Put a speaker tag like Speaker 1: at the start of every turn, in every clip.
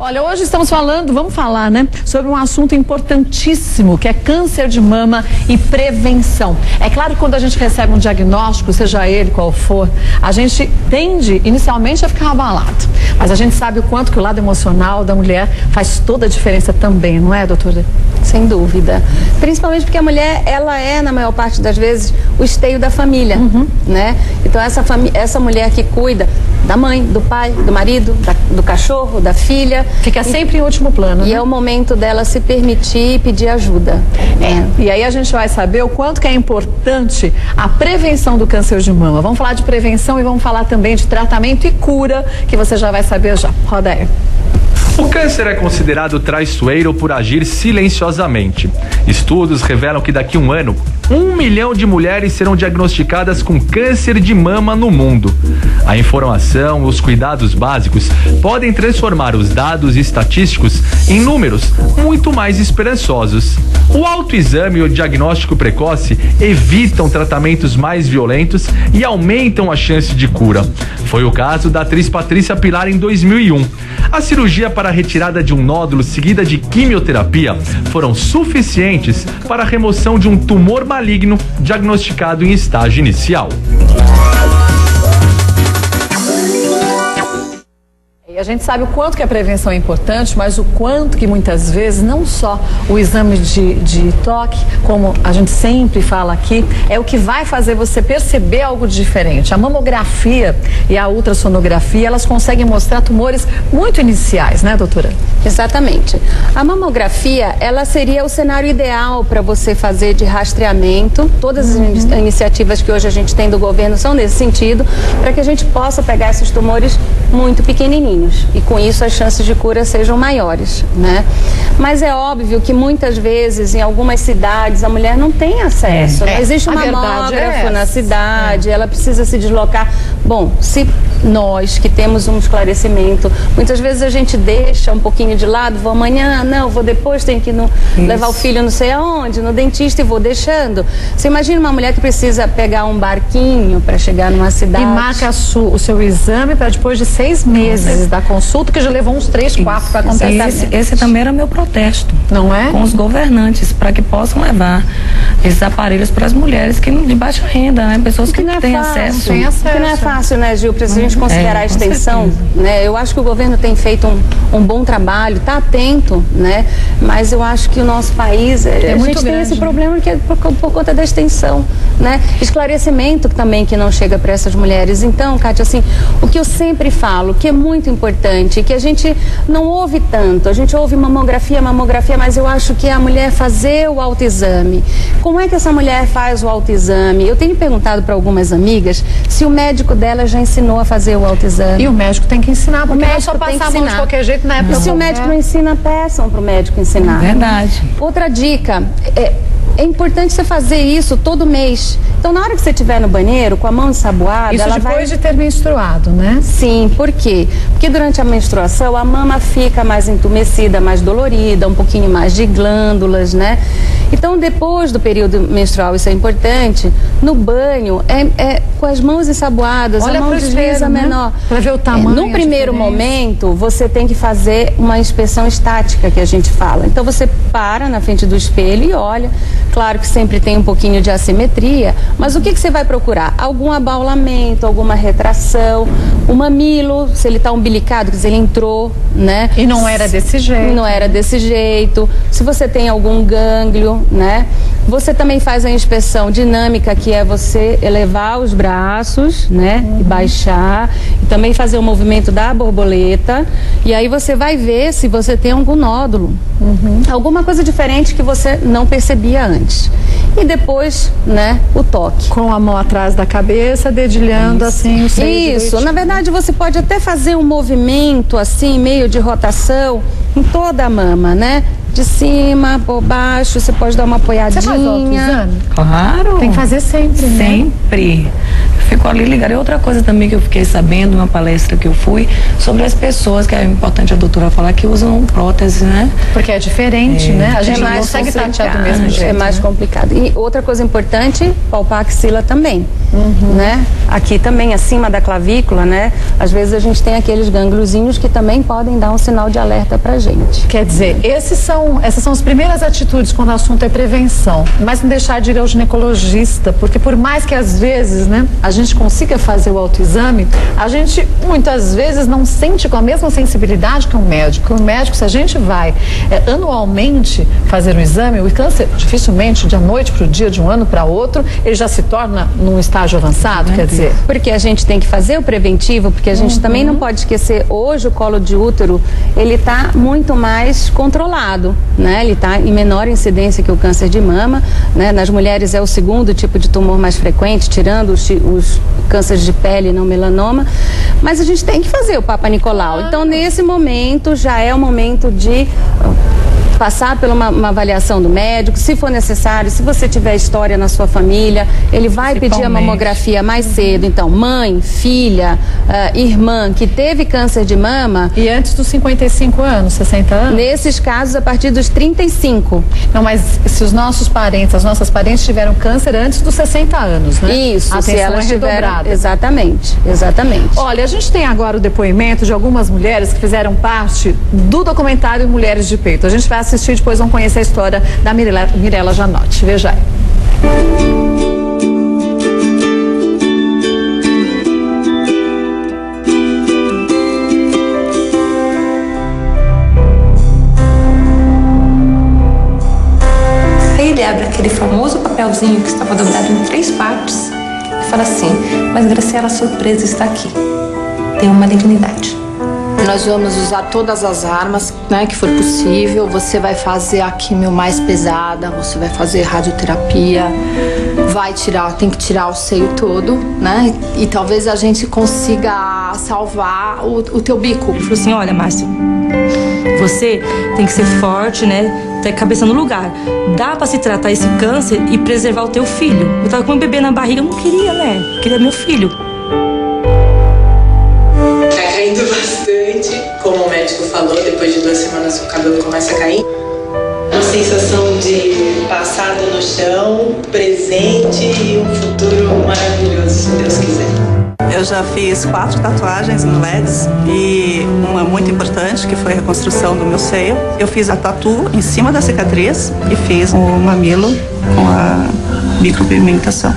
Speaker 1: Olha, hoje vamos falar, né, sobre um assunto importantíssimo, que é câncer de mama e prevenção. É claro que quando a gente recebe um diagnóstico, seja ele qual for, a gente tende inicialmente a ficar abalado. Mas a gente sabe o quanto que o lado emocional da mulher faz toda a diferença também, não é, doutora?
Speaker 2: Sem dúvida. Principalmente porque a mulher, ela é, na maior parte das vezes, o esteio da família, né? Então, essa mulher que cuida da mãe, do pai, do marido, do cachorro, da filha.
Speaker 1: Fica sempre em último plano,
Speaker 2: E
Speaker 1: né?
Speaker 2: é o momento dela se permitir e pedir ajuda.
Speaker 1: E aí a gente vai saber o quanto que é importante a prevenção do câncer de mama. Vamos falar de prevenção e vamos falar também de tratamento e cura, que você já vai saber já. Roda aí.
Speaker 3: O câncer é considerado traiçoeiro por agir silenciosamente. Estudos revelam que daqui a um ano, 1 milhão de mulheres serão diagnosticadas com câncer de mama no mundo. A informação e os cuidados básicos podem transformar os dados estatísticos em números muito mais esperançosos. O autoexame e o diagnóstico precoce evitam tratamentos mais violentos e aumentam a chance de cura. Foi o caso da atriz Patrícia Pilar em 2001. A cirurgia para a retirada de um nódulo seguida de quimioterapia foram suficientes para a remoção de um tumor maligno diagnosticado em estágio inicial.
Speaker 1: E a gente sabe o quanto que a prevenção é importante, mas o quanto que muitas vezes não só o exame de toque, como a gente sempre fala aqui, é o que vai fazer você perceber algo de diferente. A mamografia e a ultrassonografia, elas conseguem mostrar tumores muito iniciais, né, doutora?
Speaker 2: Exatamente. A mamografia, ela seria o cenário ideal para você fazer de rastreamento. Todas as iniciativas que hoje a gente tem do governo são nesse sentido, para que a gente possa pegar esses tumores muito pequenininhos e com isso as chances de cura sejam maiores, né? Mas é óbvio que muitas vezes em algumas cidades a mulher não tem acesso, não existe um mamógrafo na cidade, ela precisa se deslocar. Bom, se nós que temos um esclarecimento, muitas vezes a gente deixa um pouquinho de lado, vou amanhã, não, vou depois, tenho que levar o filho não sei aonde, no dentista e vou deixando. Você imagina uma mulher que precisa pegar um barquinho para chegar numa cidade.
Speaker 1: E marca o seu exame para depois de 6 meses da consulta, que já levou uns 3, 4 para acontecer.
Speaker 4: Esse também era meu protesto.
Speaker 1: Não é?
Speaker 4: Com os governantes, para que possam levar esses aparelhos para as mulheres que de baixa renda, né? Pessoas que não têm acesso.
Speaker 2: Que não é fácil, né, Gil? Pra gente considerar a extensão, né? Eu acho que o governo tem feito um bom trabalho, está atento, né? Mas eu acho que o nosso país, a gente tem esse problema que é por conta da extensão, né? Esclarecimento também que não chega para essas mulheres. Então, Kátia, assim, o que eu sempre falo, que é muito importante, que a gente não ouve tanto, a gente ouve mamografia, mas eu acho que é a mulher fazer o autoexame. Como é que essa mulher faz o autoexame? Eu tenho perguntado para algumas amigas se o médico dela já ensinou a fazer o autoexame.
Speaker 1: E o médico tem que ensinar, porque não é só passar a mão de qualquer jeito na época.
Speaker 2: E se o médico não ensina, peçam para o médico ensinar.
Speaker 4: Verdade.
Speaker 2: Outra dica, é importante você fazer isso todo mês. Então, na hora que você estiver no banheiro, com a mão ensaboada...
Speaker 1: Isso depois de ter menstruado, né?
Speaker 2: Sim, por quê? Porque durante a menstruação, a mama fica mais entumecida, mais dolorida, um pouquinho mais de glândulas, né? Então, depois do período menstrual, isso é importante, no banho, com as mãos ensaboadas,
Speaker 1: olha, a mão desliza menor. Para ver o tamanho.
Speaker 2: No primeiro momento, você tem que fazer uma inspeção estática, que a gente fala. Então, você para na frente do espelho e olha. Claro que sempre tem um pouquinho de assimetria, mas o que você vai procurar? Algum abaulamento, alguma retração, o mamilo, se ele está umbilicado, quer dizer, ele entrou, né?
Speaker 1: E não era desse jeito.
Speaker 2: Não era desse jeito. Se você tem algum gânglio, né? Você também faz a inspeção dinâmica, que é você elevar os braços, né? E baixar. E também fazer o movimento da borboleta. E aí você vai ver se você tem algum nódulo. Alguma coisa diferente que você não percebia antes. E depois, né, o toque.
Speaker 1: Com a mão atrás da cabeça, dedilhando assim o seio.
Speaker 2: Isso, na verdade você pode até fazer um movimento assim, meio de rotação em toda a mama, né? De cima por baixo, você pode dar uma apoiadinha.
Speaker 1: Você faz autoexame?
Speaker 4: Claro.
Speaker 1: Tem que fazer sempre, né?
Speaker 4: Sempre. ficou ali ligado. E outra coisa também que eu fiquei sabendo, uma palestra que eu fui, sobre as pessoas, que é importante a doutora falar, que usam prótese, né?
Speaker 1: Porque é diferente, né? A gente não consegue tatear do mesmo jeito.
Speaker 2: É mais complicado. E outra coisa importante, palpar a axila também, né? Aqui também, acima da clavícula, né? Às vezes a gente tem aqueles gângliozinhos que também podem dar um sinal de alerta pra gente.
Speaker 1: Quer dizer, essas são as primeiras atitudes quando o assunto é prevenção. Mas não deixar de ir ao ginecologista, porque por mais que às vezes, né, a gente consiga fazer o autoexame, a gente muitas vezes não sente com a mesma sensibilidade que um médico. O médico, se a gente vai anualmente fazer um exame, o câncer dificilmente, de a noite para o dia, de um ano para outro, ele já se torna num estágio avançado, quer dizer.
Speaker 2: Porque a gente tem que fazer o preventivo, porque a gente também não pode esquecer, hoje o colo de útero, ele está muito mais controlado, né? Ele está em menor incidência que o câncer de mama, né? Nas mulheres é o segundo tipo de tumor mais frequente, tirando os cânceres de pele, não melanoma, mas a gente tem que fazer o Papa Nicolau. Então, nesse momento, já é o momento de passar por uma avaliação do médico, se for necessário, se você tiver história na sua família, ele vai pedir a mamografia mais cedo. Então, mãe, filha, irmã que teve câncer de mama...
Speaker 1: E antes dos 55 anos, 60 anos?
Speaker 2: Nesses casos, a partir dos 35.
Speaker 1: Não, mas se os nossos parentes, as nossas parentes tiveram câncer antes dos 60 anos, né?
Speaker 2: Isso, se elas tiveram... Exatamente, exatamente.
Speaker 1: Olha, a gente tem agora o depoimento de algumas mulheres que fizeram parte do documentário Mulheres de Peito. A gente vai assistir e depois vão conhecer a história da Mirella Janotti. Veja aí.
Speaker 5: Aí ele abre aquele famoso papelzinho que estava dobrado em 3 partes e fala assim: mas Graciela, a surpresa está aqui. Tem uma malignidade.
Speaker 6: Nós vamos usar todas as armas, né, que for possível. Você vai fazer a quimio mais pesada, você vai fazer radioterapia, tem que tirar o seio todo, né? E talvez a gente consiga salvar o teu bico.
Speaker 5: Ele falou assim: olha, Márcia, você tem que ser forte, né? Ter a cabeça no lugar. Dá pra se tratar esse câncer e preservar o teu filho. Eu tava com um bebê na barriga, eu não queria, né? Eu queria meu filho.
Speaker 7: Tá caindo bastante, como o médico falou, depois de 2 semanas o cabelo começa a cair. Uma sensação de passado no chão, presente e um futuro maravilhoso, se Deus quiser.
Speaker 8: Eu já fiz 4 tatuagens no LEDs e uma muito importante, que foi a reconstrução do meu seio. Eu fiz a tatu em cima da cicatriz e fiz o mamilo com a micropigmentação.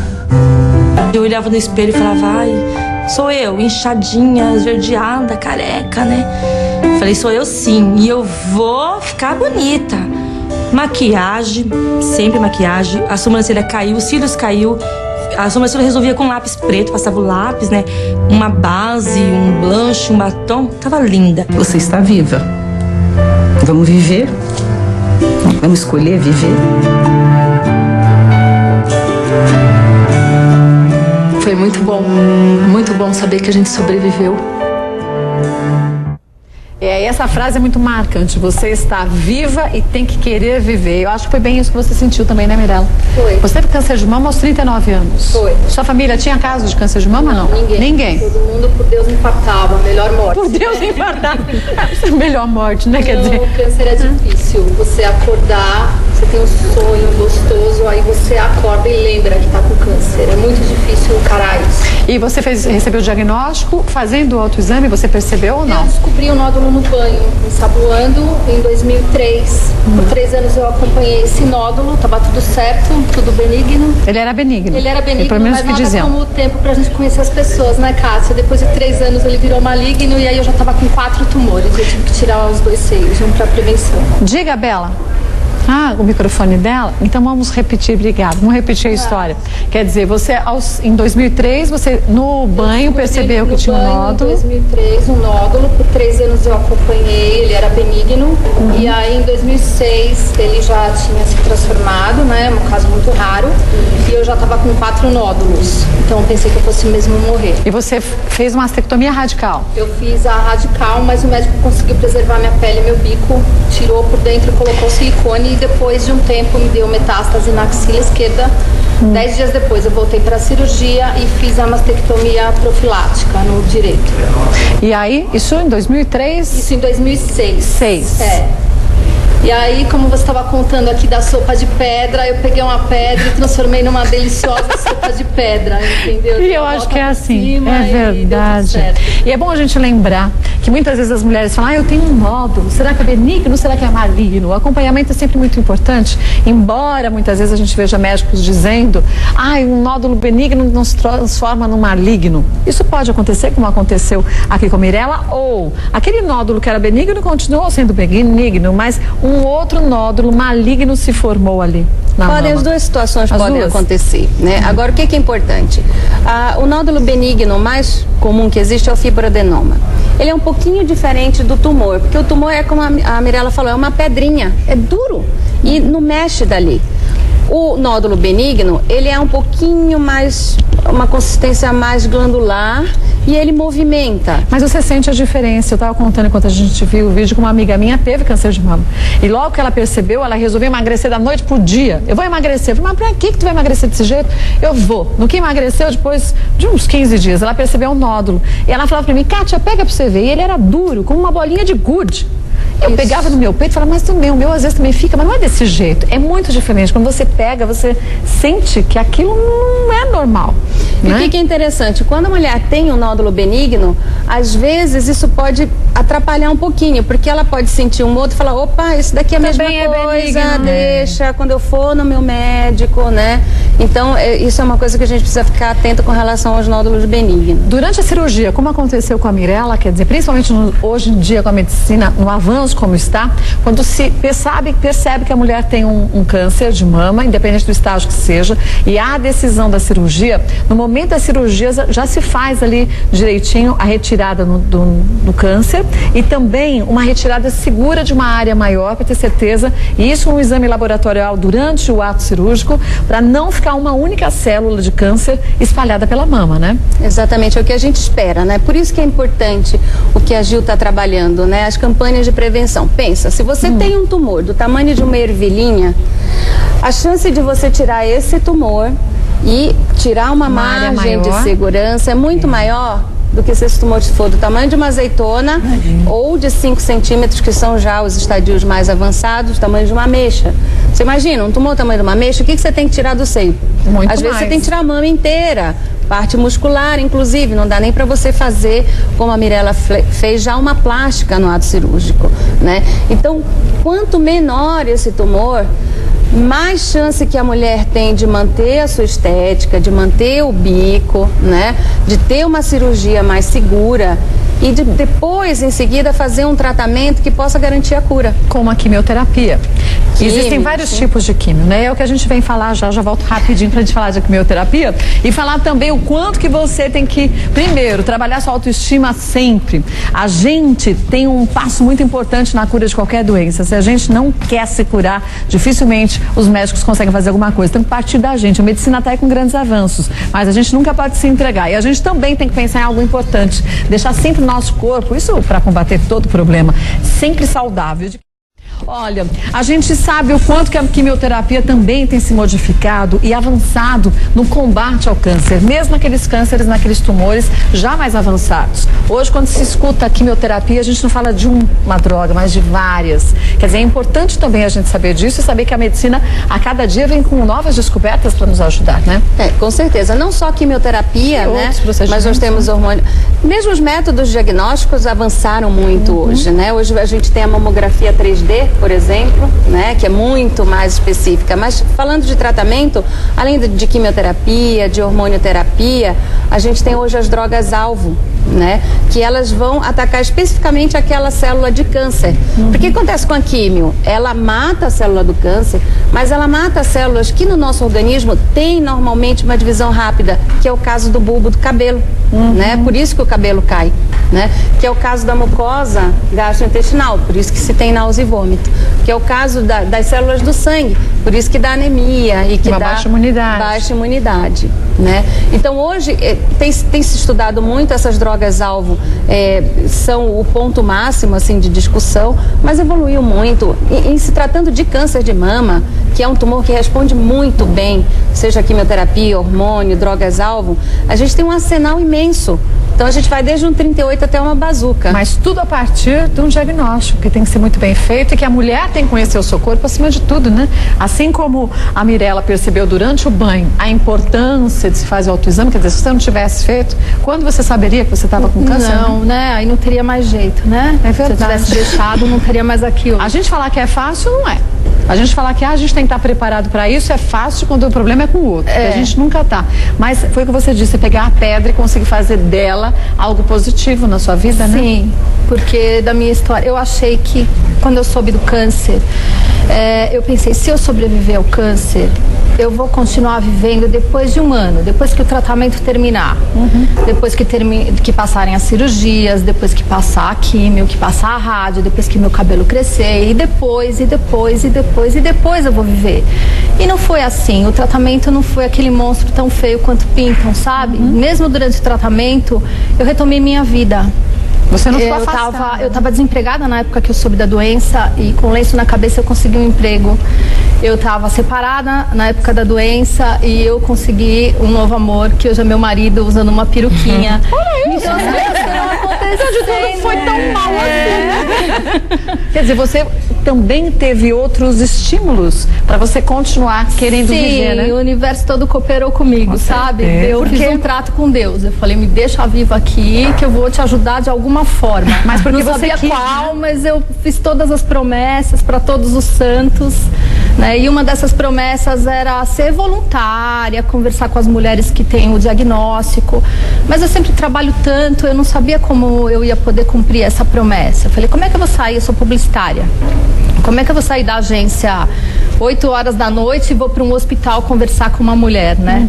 Speaker 5: Eu olhava no espelho e falava: ai, sou eu, inchadinha, esverdeada, careca, né? Falei: sou eu sim, e eu vou ficar bonita. Maquiagem, sempre maquiagem. A sobrancelha caiu, os cílios caiu. A sobrancelha resolvia com lápis preto, passava o lápis, né? Uma base, um blush, um batom. Tava linda.
Speaker 9: Você está viva. Vamos viver. Vamos escolher viver.
Speaker 6: Foi muito bom saber que a gente sobreviveu.
Speaker 1: Essa frase é muito marcante. Você está viva e tem que querer viver. Eu acho que foi bem isso que você sentiu também, né, Mirella?
Speaker 2: Foi.
Speaker 1: Você teve câncer de mama aos 39 anos.
Speaker 2: Foi.
Speaker 1: Sua família tinha caso de câncer de mama, não?
Speaker 2: Ninguém. Todo mundo, por Deus, infartava. Melhor morte.
Speaker 1: Por Deus, infartava. Melhor morte, né? Quer dizer...
Speaker 2: O câncer é difícil. Você acordar, você tem um sonho gostoso, aí você acorda e lembra que tá com câncer. É muito difícil encarar isso.
Speaker 1: E você recebeu o diagnóstico, fazendo o autoexame, você percebeu ou não?
Speaker 2: Eu descobri um nódulo no banho, ensaboando, em 2003. Por 3 anos eu acompanhei esse nódulo, tava tudo certo, tudo benigno.
Speaker 1: Ele era benigno?
Speaker 2: Ele era benigno,
Speaker 1: pelo menos
Speaker 2: mas
Speaker 1: que
Speaker 2: nada
Speaker 1: diziam.
Speaker 2: como o tempo pra gente conhecer as pessoas, né, Cássia? Depois de 3 anos ele virou maligno e aí eu já tava com 4 tumores. Eu tive que tirar os 2 seios, um pra prevenção.
Speaker 1: Diga, Bela. O microfone dela? Então vamos repetir, obrigada. Vamos repetir a história. Quer dizer, você em 2003, você no banho percebeu que tinha um nódulo.
Speaker 2: Em 2003, um nódulo. Por 3 anos eu acompanhei, ele era benigno. E aí em 2006 ele já tinha se transformado, né? Um caso muito raro. E eu já estava com 4 nódulos. Então eu pensei que eu fosse mesmo morrer.
Speaker 1: E você fez uma mastectomia radical?
Speaker 2: Eu fiz a radical, mas o médico conseguiu preservar minha pele e meu bico. Tirou por dentro, colocou silicone
Speaker 6: depois de um tempo me deu metástase na axila esquerda. 10 dias depois eu voltei para a cirurgia e fiz a mastectomia profilática no direito.
Speaker 1: E aí, isso em 2003?
Speaker 6: Isso em 2006.
Speaker 1: 6.
Speaker 6: É. E aí, como você estava contando aqui da sopa de pedra, eu peguei uma pedra e transformei numa deliciosa sopa de pedra, entendeu?
Speaker 1: E eu acho que é assim, é verdade. E é bom a gente lembrar que muitas vezes as mulheres falam, eu tenho um nódulo, será que é benigno, será que é maligno? O acompanhamento é sempre muito importante, embora muitas vezes a gente veja médicos dizendo, um nódulo benigno não se transforma num maligno. Isso pode acontecer, como aconteceu aqui com a Mirella, ou aquele nódulo que era benigno continuou sendo benigno, mas um outro nódulo maligno se formou ali na mama.
Speaker 2: As duas situações podem acontecer, né? Agora, o que é importante? O nódulo benigno mais comum que existe é o fibroadenoma. Ele é um pouquinho diferente do tumor, porque o tumor é, como a Mirella falou, é uma pedrinha, é duro e não mexe dali. O nódulo benigno, ele é um pouquinho mais, uma consistência mais glandular e ele movimenta.
Speaker 1: Mas você sente a diferença. Eu estava contando enquanto a gente viu o vídeo que uma amiga minha teve câncer de mama. E logo que ela percebeu, ela resolveu emagrecer da noite pro dia. Eu vou emagrecer. Eu falei, mas pra que tu vai emagrecer desse jeito? Eu vou. No que emagreceu, depois de uns 15 dias, ela percebeu um nódulo. E ela falava pra mim, Kátia, pega pra você ver. E ele era duro, como uma bolinha de gude. Eu pegava no meu peito e falava, mas o meu às vezes também fica, mas não é desse jeito. É muito diferente. Quando você pega, você sente que aquilo não é normal.
Speaker 2: E o que é interessante? Quando a mulher tem um nódulo benigno, às vezes isso pode atrapalhar um pouquinho, porque ela pode sentir um outro e falar, opa, isso daqui é a mesma coisa, deixa, quando eu for no meu médico, né? Então, isso é uma coisa que a gente precisa ficar atento com relação aos nódulos benignos.
Speaker 1: Durante a cirurgia, como aconteceu com a Mirella, quer dizer, principalmente hoje em dia com a medicina, no avanço como está, quando se percebe que a mulher tem um câncer de mama, independente do estágio que seja, e há a decisão da cirurgia, no momento da cirurgia já se faz ali direitinho a retirada do câncer e também uma retirada segura de uma área maior para ter certeza, e isso um exame laboratorial durante o ato cirúrgico, para não ficar uma única célula de câncer espalhada pela mama, né?
Speaker 2: Exatamente, é o que a gente espera, né? Por isso que é importante o que a Gil está trabalhando, né? As campanhas de prevenção. Pensa, se você tem um tumor do tamanho de uma ervilhinha, a chance de você tirar esse tumor e tirar uma margem de segurança é muito maior do que se esse tumor for do tamanho de uma azeitona ou de 5 centímetros, que são já os estadios mais avançados, tamanho de uma ameixa. Você imagina, um tumor do tamanho de uma ameixa, o que você tem que tirar do seio? Às vezes você tem que tirar a mama inteira, parte muscular, inclusive, não dá nem para você fazer, como a Mirella fez, já uma plástica no ato cirúrgico, né? Então, quanto menor esse tumor, mais chance que a mulher tem de manter a sua estética, de manter o bico, né? De ter uma cirurgia mais segura e de depois, em seguida, fazer um tratamento que possa garantir a cura.
Speaker 1: Como a quimioterapia. Existem vários tipos de quimio, né? É o que a gente vem falar já volto rapidinho pra gente falar de quimioterapia e falar também o quanto que você tem que, primeiro, trabalhar sua autoestima sempre. A gente tem um passo muito importante na cura de qualquer doença. Se a gente não quer se curar, dificilmente os médicos conseguem fazer alguma coisa. Tem que partir da gente. A medicina está aí com grandes avanços, mas a gente nunca pode se entregar. E a gente também tem que pensar em algo importante. Deixar sempre o nosso corpo, isso para combater todo problema, sempre saudável. Olha, a gente sabe o quanto que a quimioterapia também tem se modificado e avançado no combate ao câncer, mesmo naqueles cânceres, naqueles tumores já mais avançados. Hoje, quando se escuta a quimioterapia, a gente não fala de uma droga, mas de várias. Quer dizer, é importante também a gente saber disso e saber que a medicina a cada dia vem com novas descobertas para nos ajudar, né?
Speaker 2: Com certeza. Não só a quimioterapia, né? Mas nós temos hormônio. Mesmo os métodos diagnósticos avançaram muito hoje, né? Hoje a gente tem a mamografia 3D, por exemplo, né, que é muito mais específica. Mas falando de tratamento, além de quimioterapia, de hormonioterapia, a gente tem hoje as drogas-alvo, né, que elas vão atacar especificamente aquela célula de câncer. Porque o que acontece com a químio? Ela mata a célula do câncer, mas ela mata as células que no nosso organismo tem normalmente uma divisão rápida, que é o caso do bulbo do cabelo, né? Por isso que o cabelo cai, né? Que é o caso da mucosa gastrointestinal, por isso que se tem náusea e vômito. que é o caso das células do sangue, por isso que dá anemia e que dá
Speaker 1: baixa imunidade.
Speaker 2: Né? Então hoje tem se estudado muito, essas drogas-alvo são o ponto máximo assim, de discussão, mas evoluiu muito. Em se tratando de câncer de mama, que é um tumor que responde muito bem, seja quimioterapia, hormônio, drogas-alvo, a gente tem um arsenal imenso. Então a gente vai desde um 38 até uma bazuca.
Speaker 1: Mas tudo a partir de um diagnóstico que tem que ser muito bem feito e que a mulher tem que conhecer o seu corpo acima de tudo, né? Assim como a Mirella percebeu durante o banho a importância de se fazer o autoexame, quer dizer, se você não tivesse feito, quando você saberia que você estava com câncer?
Speaker 10: Não, né? Aí não teria mais jeito, né?
Speaker 1: É verdade.
Speaker 10: Se eu tivesse deixado, não teria mais aquilo.
Speaker 1: A gente falar que é fácil, não é. A gente falar que a gente tem que estar preparado para isso é fácil quando o problema é com o outro, que a gente nunca tá. Mas foi o que você disse, pegar a pedra e conseguir fazer dela algo positivo na sua vida, né?
Speaker 10: Sim, porque da minha história, eu achei que quando eu soube do câncer, eu pensei, se eu sobreviver ao câncer, eu vou continuar vivendo depois de um ano, depois que o tratamento terminar, depois que passarem as cirurgias, depois que passar a químio, que passar a rádio, depois que meu cabelo crescer, e depois eu vou viver. E não foi assim, o tratamento não foi aquele monstro tão feio quanto pintam, sabe? Mesmo durante o tratamento, eu retomei minha vida.
Speaker 1: Você não ficou afastada?
Speaker 10: Eu estava desempregada na época que eu soube da doença e com lenço na cabeça eu consegui um emprego. Eu estava separada na época da doença e eu consegui um novo amor, que hoje é meu marido, usando uma peruquinha.
Speaker 1: Olha isso!
Speaker 10: Então, não aconteceu,
Speaker 1: não foi tão mal assim. Quer dizer, você também teve outros estímulos para você continuar querendo viver, né?
Speaker 10: Sim, o universo todo cooperou comigo, sabe? Eu fiz um trato com Deus. Eu falei, me deixa viva aqui, que eu vou te ajudar de alguma forma.
Speaker 1: Mas porque
Speaker 10: não
Speaker 1: você
Speaker 10: sabia
Speaker 1: quis,
Speaker 10: qual,
Speaker 1: né?
Speaker 10: mas eu fiz todas as promessas para todos os santos, né? E uma dessas promessas era ser voluntária, conversar com as mulheres que têm o diagnóstico. Mas eu sempre trabalho tanto, eu não sabia como eu ia poder cumprir essa promessa. Eu falei, como é que eu vou sair? Eu sou publicitária. Como é que eu vou sair da agência 8 horas da noite e vou para um hospital conversar com uma mulher, né?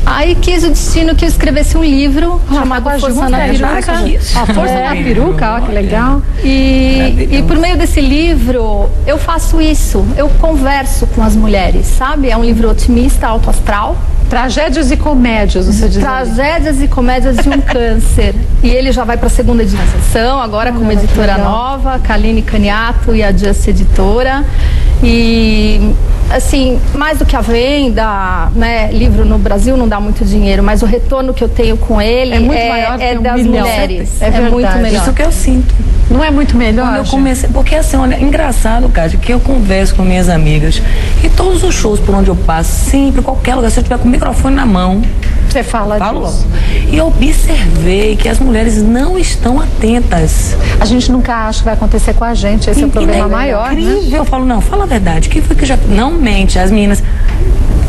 Speaker 10: Aí quis o destino que eu escrevesse um livro chamado Força na Peruca.
Speaker 1: A Força na Peruca, ó, que legal.
Speaker 10: E por meio desse livro, eu faço isso. Eu converso com as mulheres, sabe? É um livro otimista, alto astral.
Speaker 1: Tragédias e comédias, você diz.
Speaker 10: Tragédias e comédias de um câncer. E ele já vai para a segunda edição, agora com uma editora nova, Kaline Caniato e a Just Editora. E, assim, mais do que a venda, né, livro no Brasil não dá muito dinheiro, mas o retorno que eu tenho com ele
Speaker 1: é muito maior que
Speaker 10: das mulheres.
Speaker 1: É
Speaker 10: muito melhor.
Speaker 4: Isso que eu sinto.
Speaker 1: Não é muito melhor?
Speaker 4: Quando eu comecei, porque assim, olha, engraçado, Kátia, que eu converso com minhas amigas e todos os shows por onde eu passo, sempre, qualquer lugar, se eu tiver com o microfone na mão,
Speaker 1: você fala disso.
Speaker 4: E eu observei que as mulheres não estão atentas.
Speaker 1: A gente nunca acha que vai acontecer com a gente, esse é o problema maior,
Speaker 4: incrível.
Speaker 1: Né?
Speaker 4: Eu falo, não, fala a verdade, quem foi que já... Não mente, as meninas...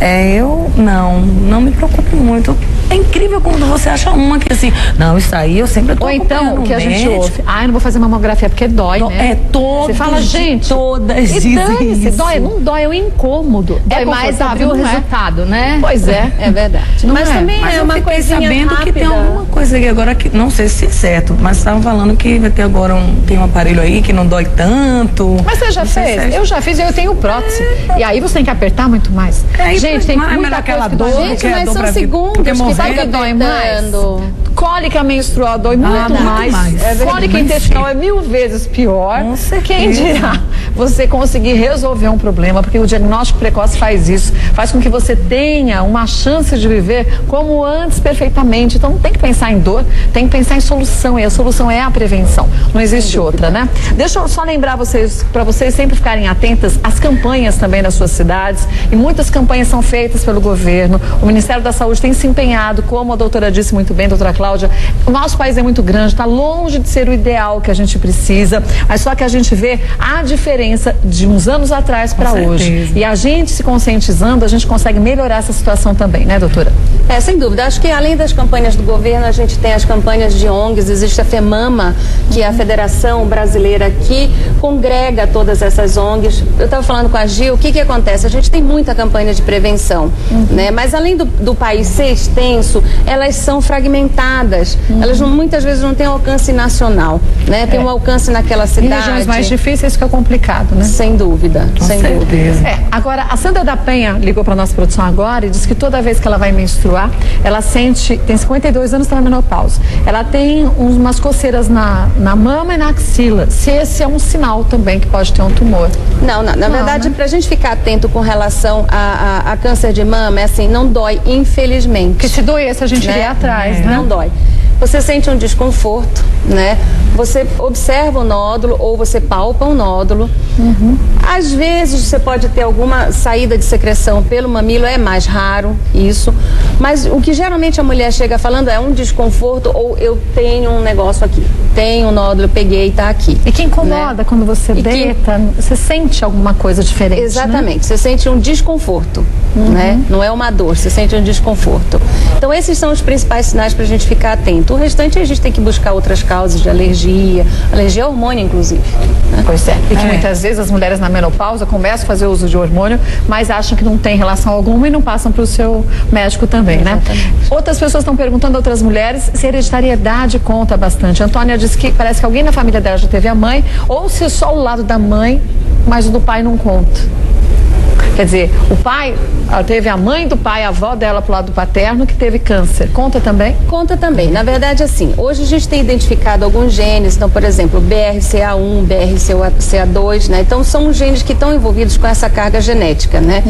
Speaker 4: eu não me preocupo muito. É incrível quando você acha uma que assim, não, isso aí eu sempre tô.
Speaker 1: Ou então, o que a gente ouve, eu não vou fazer mamografia porque dói, né?
Speaker 4: É, todas.
Speaker 1: Você fala, gente,
Speaker 4: todas
Speaker 1: dizem isso.
Speaker 10: Dói, não dói, é o incômodo.
Speaker 1: É mais abrir o resultado, né?
Speaker 10: Pois é.
Speaker 2: É verdade.
Speaker 10: Mas também
Speaker 4: mas
Speaker 10: é
Speaker 4: eu
Speaker 10: uma
Speaker 4: fiquei
Speaker 10: coisinha
Speaker 4: sabendo
Speaker 10: rápida.
Speaker 4: que tem alguma coisa aqui agora que, não sei se é certo, mas estavam falando que vai ter agora tem um aparelho aí que não dói tanto.
Speaker 1: Mas você já fez? Eu já fiz, eu tenho prótese. E aí você tem que apertar muito mais.
Speaker 4: Gente, tem muita coisa que dói.
Speaker 2: Gente, mas são segundos que
Speaker 1: sabe que dói mais? Cólica menstrual dói muito mais. Cólica intestinal é 1000 vezes pior. Quem dirá você conseguir resolver um problema, porque o diagnóstico precoce faz isso, faz com que você tenha uma chance de viver como antes perfeitamente. Então não tem que pensar em dor, tem que pensar em solução, e a solução é a prevenção. Não existe outra, né? Deixa eu só lembrar vocês, para vocês sempre ficarem atentas às campanhas também das suas cidades, e muitas campanhas são feitas pelo governo. O Ministério da Saúde tem se empenhado, como a doutora disse muito bem, doutora Cláudia, o nosso país é muito grande, está longe de ser o ideal que a gente precisa, mas só que a gente vê a diferença de uns anos atrás para hoje. E a gente se conscientizando, a gente consegue melhorar essa situação também, né, doutora?
Speaker 2: Sem dúvida. Acho que além das campanhas do governo, a gente tem as campanhas de ONGs, existe a FEMAMA, que é a Federação Brasileira que congrega todas essas ONGs. Eu estava falando com a Gil, o que acontece? A gente tem muita campanha de prevenção, né? Mas além do país ser extenso, elas são fragmentadas. Elas muitas vezes não têm alcance nacional, né? Tem um alcance naquela cidade.
Speaker 1: Em regiões mais difíceis fica complicado. complicado, né?
Speaker 2: Sem dúvida, sem dúvida.
Speaker 1: Agora, a Sandra da Penha ligou para nossa produção agora e disse que toda vez que ela vai menstruar, ela sente, tem 52 anos, está na menopausa, ela tem umas coceiras na mama e na axila. Se esse é um sinal também que pode ter um tumor.
Speaker 2: Não, na verdade, pra gente ficar atento com relação a câncer de mama, é assim, não dói, infelizmente.
Speaker 1: Porque se doesse, a gente iria atrás, né?
Speaker 2: Não dói. Você sente um desconforto, né? Você observa o nódulo ou você palpa um nódulo. Às vezes você pode ter alguma saída de secreção pelo mamilo, é mais raro isso. Mas o que geralmente a mulher chega falando é um desconforto ou eu tenho um negócio aqui. Tenho um nódulo, peguei e tá aqui.
Speaker 1: E que incomoda, né? Quando você deita, você sente alguma coisa diferente,
Speaker 2: exatamente,
Speaker 1: né?
Speaker 2: Você sente um desconforto, né? Não é uma dor, você sente um desconforto. Então esses são os principais sinais pra gente ficar atento. O restante a gente tem que buscar outras causas de alergia a hormônio, inclusive. Né?
Speaker 1: Pois é. E que muitas vezes as mulheres na menopausa começam a fazer uso de hormônio, mas acham que não tem relação alguma e não passam para o seu médico também, né? Outras pessoas estão perguntando a outras mulheres se a hereditariedade conta bastante. A Antônia disse que parece que alguém na família dela já teve a mãe, ou se só o lado da mãe, mas o do pai não conta. Quer dizer, o pai, ela teve a mãe do pai, a avó dela pro lado paterno que teve câncer. Conta também?
Speaker 2: Conta também. Na verdade, assim, hoje a gente tem identificado alguns genes, então, por exemplo, BRCA1, BRCA2, né? Então, são genes que estão envolvidos com essa carga genética, né?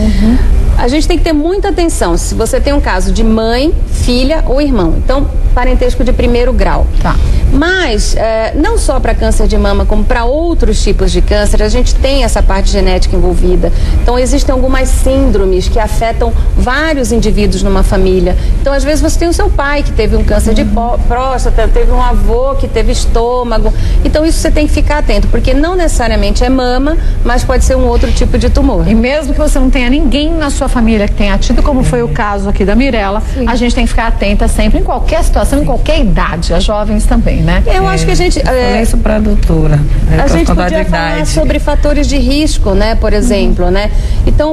Speaker 2: A gente tem que ter muita atenção se você tem um caso de mãe, filha ou irmão. Então, parentesco de primeiro grau.
Speaker 1: Tá.
Speaker 2: Mas, não só para câncer de mama, como para outros tipos de câncer, a gente tem essa parte genética envolvida. Então, existem algumas síndromes que afetam vários indivíduos numa família. Então, às vezes, você tem o seu pai que teve um câncer de próstata, teve um avô que teve estômago. Então, isso você tem que ficar atento, porque não necessariamente é mama, mas pode ser um outro tipo de tumor.
Speaker 1: E mesmo que você não tenha ninguém na sua família que tenha tido, como foi o caso aqui da Mirella, a gente tem que ficar atenta sempre, em qualquer situação, em qualquer idade, as jovens também, né?
Speaker 2: Eu acho que a gente...
Speaker 4: Falei isso pra doutora.
Speaker 2: A gente podia falar sobre fatores de risco, né, por exemplo, né? Então,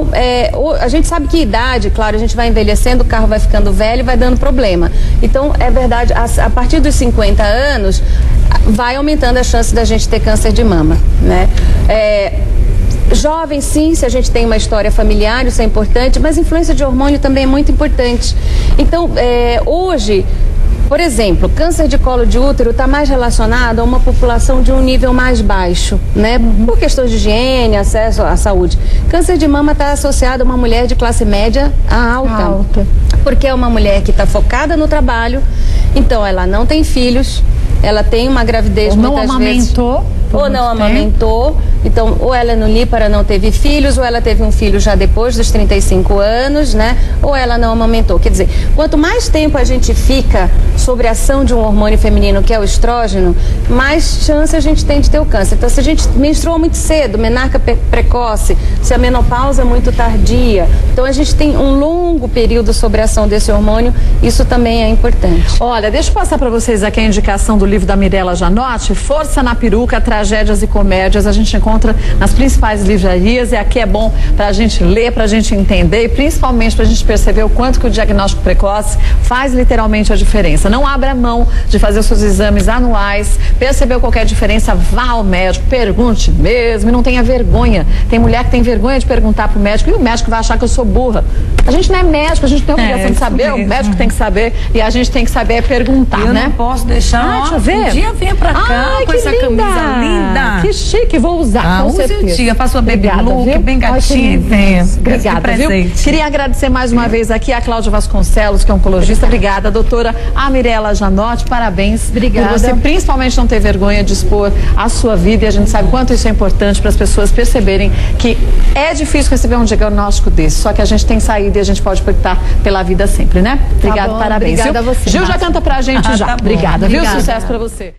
Speaker 2: a gente sabe que idade, claro, a gente vai envelhecendo, o carro vai ficando velho e vai dando problema. Então, é verdade, a partir dos 50 anos, vai aumentando a chance da gente ter câncer de mama, né? Jovem, sim, se a gente tem uma história familiar, isso é importante, mas influência de hormônio também é muito importante. Então, hoje, por exemplo, câncer de colo de útero está mais relacionado a uma população de um nível mais baixo, né? Por questões de higiene, acesso à saúde. Câncer de mama está associado a uma mulher de classe média a alta. Porque é uma mulher que está focada no trabalho, então ela não tem filhos, ela tem uma gravidez muitas vezes... Ou não amamentou, então ou ela é nulípara, não teve filhos, ou ela teve um filho já depois dos 35 anos, né? Ou ela não amamentou. Quer dizer, quanto mais tempo a gente fica sobre a ação de um hormônio feminino, que é o estrógeno, mais chance a gente tem de ter o câncer. Então, se a gente menstruou muito cedo, menarca precoce, se a menopausa é muito tardia, então a gente tem um longo período sobre a ação desse hormônio, isso também é importante.
Speaker 1: Olha, deixa eu passar para vocês aqui a indicação do livro da Mirella Janotti, Força na Peruca, Tragédias e Comédias. A gente encontra nas principais livrarias e aqui é bom para a gente ler, para a gente entender e principalmente para a gente perceber o quanto que o diagnóstico precoce faz literalmente a diferença. Não abra mão de fazer os seus exames anuais, percebeu qualquer diferença, vá ao médico, pergunte mesmo e não tenha vergonha. Tem mulher que tem vergonha de perguntar pro médico e o médico vai achar que eu sou burra. A gente não é médico, a gente tem a obrigação de saber, o médico tem que saber e a gente tem que saber perguntar,
Speaker 4: eu
Speaker 1: né?
Speaker 4: Não posso deixar,
Speaker 1: deixa eu ver.
Speaker 4: Um dia venha pra cá com essa camisa linda.
Speaker 1: Que chique, vou usar, com certeza.
Speaker 4: Tia, faço a baby look, bem gatinha.
Speaker 1: Obrigada, viu? Queria agradecer mais uma vez aqui a Cláudia Vasconcelos, que é oncologista. Obrigada, doutora Mirella Janotti, parabéns.
Speaker 10: Obrigada.
Speaker 1: Por você principalmente não ter vergonha de expor a sua vida e a gente sabe quanto isso é importante para as pessoas perceberem que é difícil receber um diagnóstico desse, só que a gente tem saída e a gente pode optar pela vida sempre, né? Obrigada, parabéns.
Speaker 10: Obrigada a você.
Speaker 1: Gil já canta pra gente já.
Speaker 4: Tá bom.
Speaker 1: Obrigada, viu?
Speaker 10: Obrigada.
Speaker 1: Sucesso pra você.